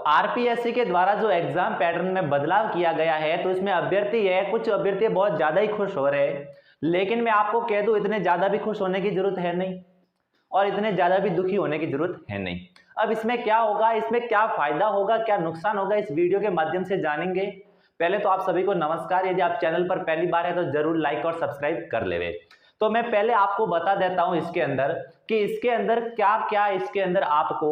RPSC के द्वारा जो एग्जाम पैटर्न में बदलाव किया गया है, तो इसमें अभ्यर्थी है, कुछ अभ्यर्थी बहुत ज्यादा ही खुश हो रहे हैं, लेकिन मैं आपको कह दूं इतने ज्यादा भी खुश होने की जरूरत है नहीं और इतने ज्यादा भी दुखी होने की जरूरत है नहीं। अब इसमें क्या होगा, इसमें क्या फायदा होगा, क्या नुकसान होगा, इस वीडियो के माध्यम से जानेंगे। पहले तो आप सभी को नमस्कार। यदि आप चैनल पर पहली बार है तो जरूर लाइक और सब्सक्राइब कर लेवे। तो मैं पहले आपको बता देता हूं इसके अंदर कि इसके अंदर क्या क्या इसके अंदर आपको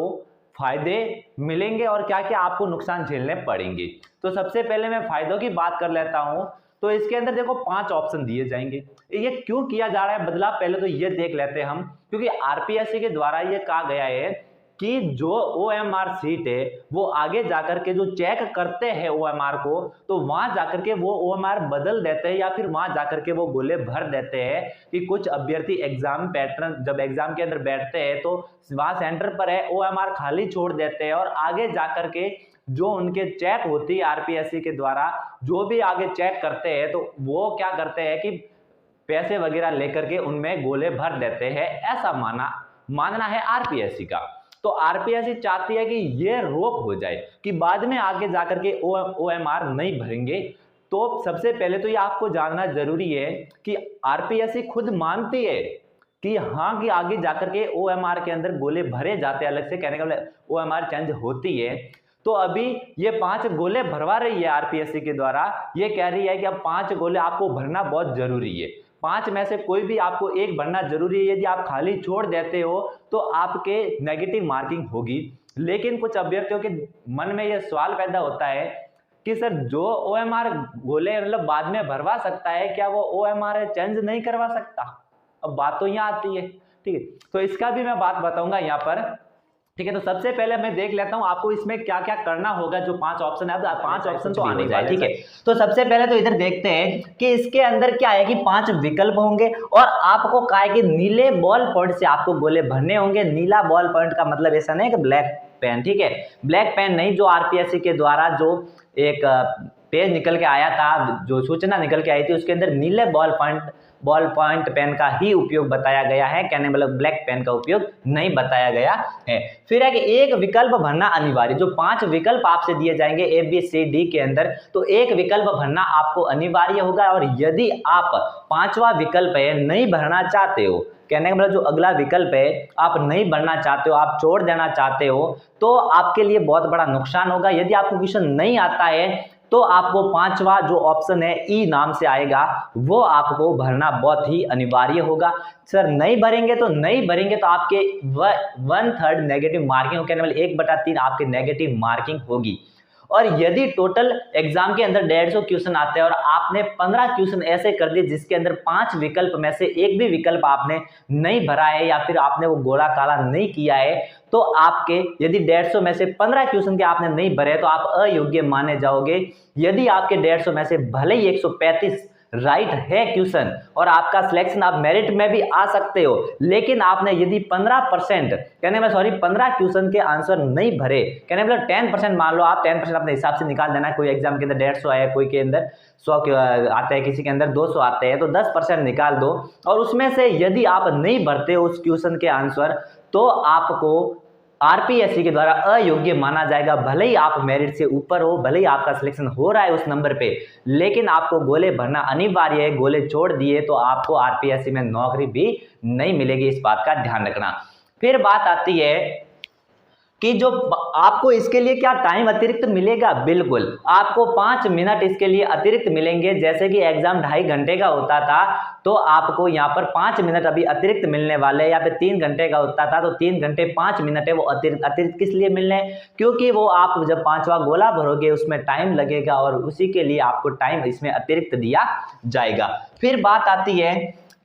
फायदे मिलेंगे और क्या क्या आपको नुकसान झेलने पड़ेंगे। तो सबसे पहले मैं फायदों की बात कर लेता हूं। तो इसके अंदर देखो 5 ऑप्शन दिए जाएंगे। ये क्यों किया जा रहा है बदलाव, पहले तो ये देख लेते हैं हम। क्योंकि आरपीएससी के द्वारा ये कहा गया है कि जो ओएमआर सीट है वो आगे जाकर के जो चेक करते हैं ओएमआर को, तो वहां जाकर के वो ओएमआर बदल देते हैं या फिर वहां जाकर के वो गोले भर देते हैं कि कुछ अभ्यर्थी एग्जाम पैटर्न जब एग्जाम के अंदर बैठते हैं तो वहां सेंटर पर है ओएमआर खाली छोड़ देते हैं और आगे जाकर के जो उनके चेक होती है आरपीएससी के द्वारा जो भी आगे चेक करते हैं तो वो क्या करते हैं कि पैसे वगैरह लेकर के उनमें गोले भर देते हैं। ऐसा मानना है आरपीएससी का। तो आरपीएससी चाहती है कि ये रोक हो जाए कि बाद में आगे जाकर के ओएमआर नहीं भरेंगे। तो सबसे पहले तो ये आपको जानना जरूरी है कि आरपीएससी खुद मानती है कि हाँ कि आगे जाकर के ओएमआर के अंदर गोले भरे जाते हैं, अलग से कहने का ओएमआर चेंज होती है। तो अभी ये 5 गोले भरवा रही है आरपीएससी के द्वारा। ये कह रही है कि अब 5 गोले आपको भरना बहुत जरूरी है। 5 में से कोई भी आपको एक भरना जरूरी है। यदि आप खाली छोड़ देते हो तो आपके नेगेटिव मार्किंग होगी। लेकिन कुछ अभ्यर्थियों के मन में यह सवाल पैदा होता है कि सर जो ओएमआर गोले मतलब बाद में भरवा सकता है, क्या वो ओएमआर चेंज नहीं करवा सकता? अब बात तो यहाँ आती है। ठीक है, तो इसका भी मैं बात बताऊंगा यहाँ पर। ठीक है, तो सबसे पहले मैं देख लेता हूं आपको इसमें क्या क्या करना होगा। जो 5 ऑप्शन है, 5 ऑप्शन तो आने वाले। ठीक है, तो सबसे पहले तो इधर देखते हैं कि इसके अंदर क्या है कि 5 विकल्प होंगे और आपको क्या है कि नीले बॉल पॉइंट से आपको गोले भरने होंगे। नीला बॉल पॉइंट का मतलब ऐसा नहीं कि ब्लैक पेन। ठीक है, ब्लैक पेन नहीं, जो आरपीएससी के द्वारा जो एक पेज निकल के आया था, जो सूचना निकल के आई थी, उसके अंदर नीले बॉल पॉइंट पेन का ही उपयोग बताया गया है। कहने मतलब ब्लैक पेन का उपयोग नहीं बताया गया है। फिर है कि एक विकल्प भरना अनिवार्य। जो 5 विकल्प आपसे दिए जाएंगे ए बी सी डी के अंदर, तो एक विकल्प भरना आपको अनिवार्य होगा। और यदि आप 5वां विकल्प है नहीं भरना चाहते हो, कहने का मतलब जो अगला विकल्प है आप नहीं भरना चाहते हो, आप छोड़ देना चाहते हो, तो आपके लिए बहुत बड़ा नुकसान होगा। यदि आपको क्वेश्चन नहीं आता है तो आपको 5वां जो ऑप्शन है ई नाम से आएगा, वो आपको भरना बहुत ही अनिवार्य होगा। सर नहीं भरेंगे तो नहीं भरेंगे तो आपके 1/3 नेगेटिव मार्किंग हो, कहने वाले 1/3 आपके नेगेटिव मार्किंग होगी। और यदि टोटल एग्जाम के अंदर 150 क्वेश्चन आते हैं और आपने 15 क्वेश्चन ऐसे कर दिए जिसके अंदर 5 विकल्प में से एक भी विकल्प आपने नहीं भरा है या फिर आपने वो गोला काला नहीं किया है, तो आपके यदि 150 में से 15 क्वेश्चन के आपने नहीं भरे तो आप अयोग्य माने जाओगे। यदि आपके 150 में से भले ही 135 राइट है क्वेश्चन और आपका सिलेक्शन आप मेरिट में भी आ सकते हो, लेकिन आपने यदि 15% कहने में 15 क्वेश्चन के आंसर नहीं भरे, कहने मतलब 10% मान लो, आप 10% अपने हिसाब से निकाल देना। कोई एग्जाम के अंदर 150 आया, कोई के अंदर 100 आते हैं, किसी के अंदर 200 आते हैं, तो 10% निकाल दो। और उसमें से यदि आप नहीं भरते हो उस क्वेश्चन के आंसर, तो आपको आरपीएससी के द्वारा अयोग्य माना जाएगा। भले ही आप मेरिट से ऊपर हो, भले ही आपका सिलेक्शन हो रहा है उस नंबर पे, लेकिन आपको गोले भरना अनिवार्य है। गोले छोड़ दिए तो आपको आरपीएससी में नौकरी भी नहीं मिलेगी, इस बात का ध्यान रखना। फिर बात आती है कि जो आपको इसके लिए क्या टाइम अतिरिक्त मिलेगा। बिल्कुल आपको 5 मिनट इसके लिए अतिरिक्त मिलेंगे। जैसे कि एग्जाम 2.5 घंटे का होता था तो आपको यहाँ पर 5 मिनट अभी अतिरिक्त मिलने वाले। या फिर 3 घंटे का होता था तो 3 घंटे 5 मिनट है वो अतिरिक्त किस लिए मिलने, क्योंकि वो आप जब 5वां गोला भरोगे उसमें टाइम लगेगा और उसी के लिए आपको टाइम इसमें अतिरिक्त दिया जाएगा। फिर बात आती है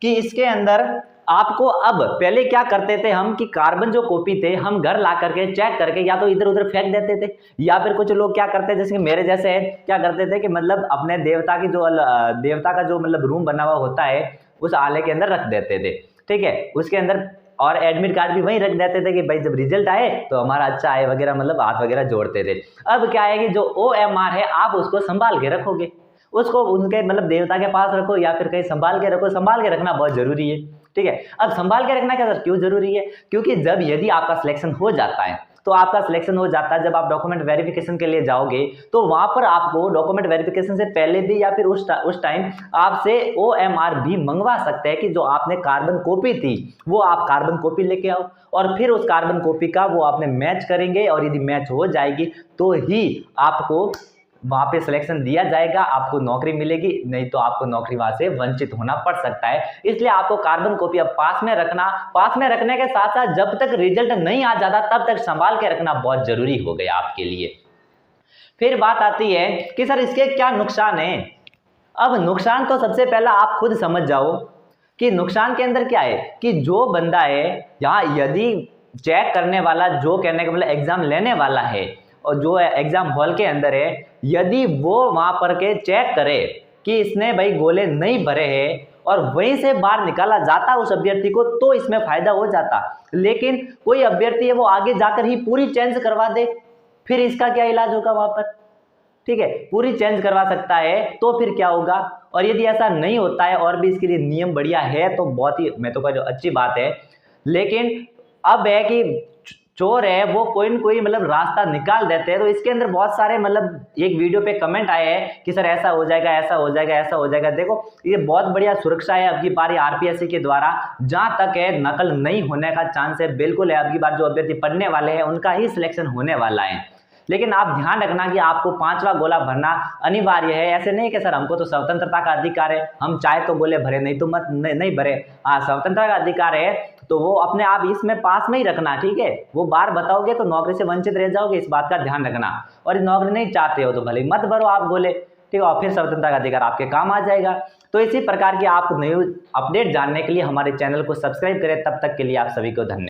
कि इसके अंदर आपको अब पहले क्या करते थे हम कि कार्बन जो कॉपी थे हम घर ला करके चेक करके या तो इधर उधर फेंक देते थे, या फिर कुछ लोग क्या करते थे जैसे कि मेरे जैसे है क्या करते थे कि मतलब अपने देवता का जो मतलब रूम बना हुआ होता है उस आले के अंदर रख देते थे। ठीक है, उसके अंदर और एडमिट कार्ड भी वहीं रख देते थे कि भाई जब रिजल्ट आए तो हमारा अच्छा आए वगैरह, मतलब हाथ वगैरह जोड़ते थे। अब क्या है कि जो OMR है आप उसको संभाल के रखोगे, उसको उनके मतलब देवता के पास रखो या फिर कहीं संभाल के रखो। संभाल के रखना बहुत जरूरी है। ठीक है, अब संभाल के रखना क्या क्यों जरूरी है, क्योंकि जब यदि आपका सिलेक्शन हो जाता है तो आपका सिलेक्शन हो जाता है। जब आप डॉक्यूमेंट वेरिफिकेशन के लिए जाओगे तो वहां पर आपको डॉक्यूमेंट वेरिफिकेशन से पहले भी या फिर उस टाइम आपसे OMR भी मंगवा सकते हैं कि जो आपने कार्बन कॉपी थी वो आप कार्बन कॉपी लेके आओ, और फिर उस कार्बन कॉपी का वो आपने मैच करेंगे, और यदि मैच हो जाएगी तो ही आपको वहां पे सिलेक्शन दिया जाएगा, आपको नौकरी मिलेगी, नहीं तो आपको नौकरी वहां से वंचित होना पड़ सकता है। इसलिए आपको कार्बन कॉपी अब पास में रखना, पास में रखने के साथ साथ जब तक रिजल्ट नहीं आ जाता तब तक संभाल के रखना बहुत जरूरी हो गया आपके लिए। फिर बात आती है कि सर इसके क्या नुकसान है। अब नुकसान तो सबसे पहला आप खुद समझ जाओ कि नुकसान के अंदर क्या है कि जो बंदा है यहाँ, यदि चेक करने वाला, जो कहने का मतलब एग्जाम लेने वाला है और जो एग्जाम हॉल के अंदर है, यदि वो वहां पर के चेक करे कि इसने भाई गोले नहीं भरे हैं और वहीं से बाहर निकाला जाता उस अभ्यर्थी को, तो इसमें फायदा हो जाता। लेकिन कोई अभ्यर्थी है वो आगे जाकर ही पूरी चेंज करवा दे, फिर इसका क्या इलाज होगा वहां पर, ठीक है, पूरी चेंज करवा सकता है तो फिर क्या होगा। और यदि ऐसा नहीं होता है और भी इसके लिए नियम बढ़िया है तो बहुत ही, मैं तो कह रहा हूं अच्छी बात है। लेकिन अब है कि चोर है वो कोई न कोई मतलब रास्ता निकाल देते हैं। तो इसके अंदर बहुत सारे मतलब एक वीडियो पे कमेंट आए हैं कि सर ऐसा हो जाएगा, ऐसा हो जाएगा, ऐसा हो जाएगा। देखो ये बहुत बढ़िया सुरक्षा है अब की बार RPSC के द्वारा, जहां तक है नकल नहीं होने का चांस है बिल्कुल है। अब की बार जो अभ्यर्थी पढ़ने वाले हैं उनका ही सिलेक्शन होने वाला है। लेकिन आप ध्यान रखना कि आपको 5वां गोला भरना अनिवार्य है। ऐसे नहीं कि सर हमको तो स्वतंत्रता का अधिकार है, हम चाहे तो गोले भरे, नहीं तो मत नहीं भरे। हाँ, स्वतंत्रता का अधिकार है तो वो अपने आप इसमें पास में ही रखना, ठीक है। वो बार बताओगे तो नौकरी से वंचित रह जाओगे, इस बात का ध्यान रखना। और नौकरी नहीं चाहते हो तो भले मत भरो आप गोले, ठीक है, और फिर स्वतंत्रता का अधिकार आपके काम आ जाएगा। तो इसी प्रकार की आप नई अपडेट जानने के लिए हमारे चैनल को सब्सक्राइब करें। तब तक के लिए आप सभी को धन्यवाद।